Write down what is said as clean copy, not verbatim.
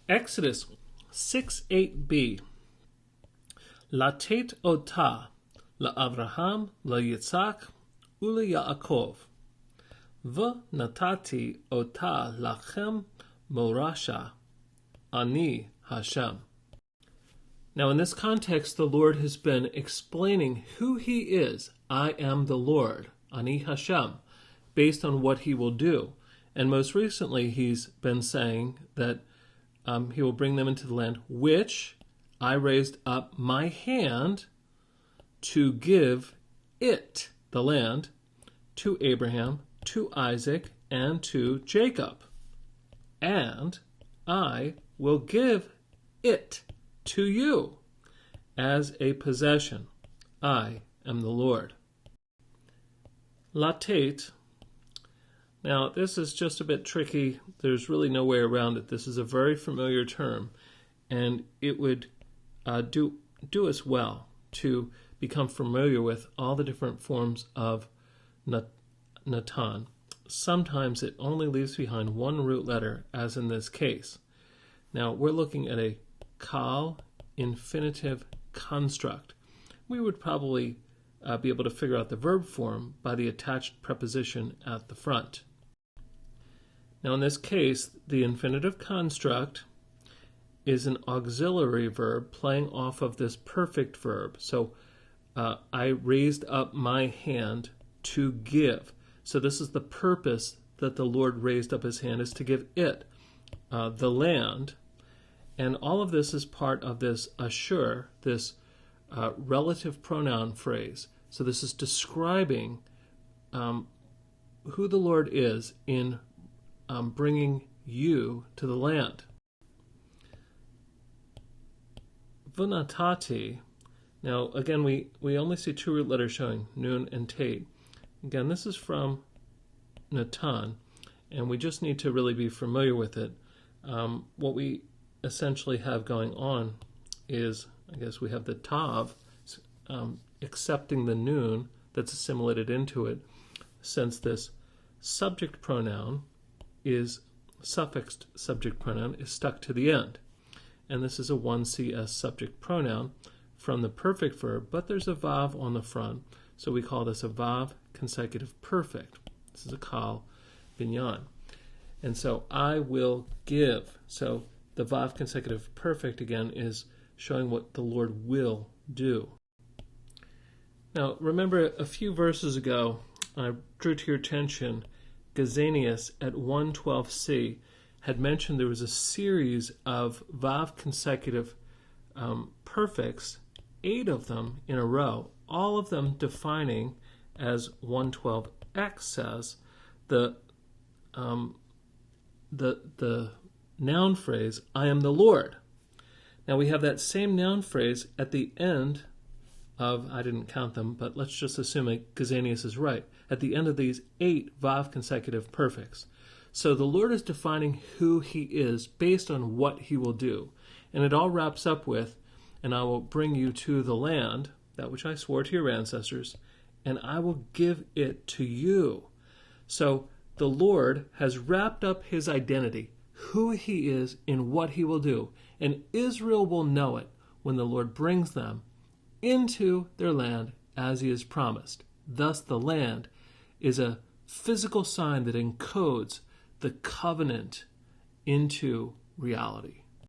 Exodus 6:8b. Latet ota la'Avraham la'Yitzhak u'leYaakov v'natati ota lachem morasha ani Hashem. Now in this context, the Lord has been explaining who he is. I am the Lord, ani Hashem, based on what he will do. And most recently, he's been saying that he will bring them into the land which I raised up my hand to give it, the land, to Abraham, to Isaac, and to Jacob. And I will give it to you as a possession. I am the Lord. Latet. Now, this is just a bit tricky. There's really no way around it. This is a very familiar term, and it would do us well to become familiar with all the different forms of Natan. Sometimes it only leaves behind one root letter, as in this case. Now, we're looking at a kal infinitive construct. We would probably be able to figure out the verb form by the attached preposition at the front. Now in this case, the infinitive construct is an auxiliary verb playing off of this perfect verb. So I raised up my hand to give. So this is the purpose that the Lord raised up his hand, is to give it, the land. And all of this is part of this ashur, this relative pronoun phrase. So this is describing who the Lord is in bringing you to the land. V'natati. Now, again, we only see two root letters showing, nun and tate. Again, this is from Natan, and we just need to really be familiar with it. What we essentially have going on is, I guess we have the tav accepting the nun that's assimilated into it, since this subject pronoun is suffixed subject pronoun is stuck to the end. And this is a 1cs subject pronoun from the perfect verb, but there's a vav on the front, so we call this a vav consecutive perfect. This is a kal binyan. And so I will give. So the vav consecutive perfect again is showing what the Lord will do. Now remember, a few verses ago I drew to your attention Gazanius at 112c had mentioned there was a series of vav consecutive perfects, 8 of them in a row, all of them defining, as 112x says, the noun phrase, I am the Lord. Now we have that same noun phrase at the end of, I didn't count them, but let's just assume Gazanius is right, at the end of these 8 vav consecutive perfects. So the Lord is defining who he is based on what he will do. And it all wraps up with, and I will bring you to the land, that which I swore to your ancestors, and I will give it to you. So the Lord has wrapped up his identity, who he is in what he will do. And Israel will know it when the Lord brings them into their land as he has promised. Thus the land is a physical sign that encodes the covenant into reality.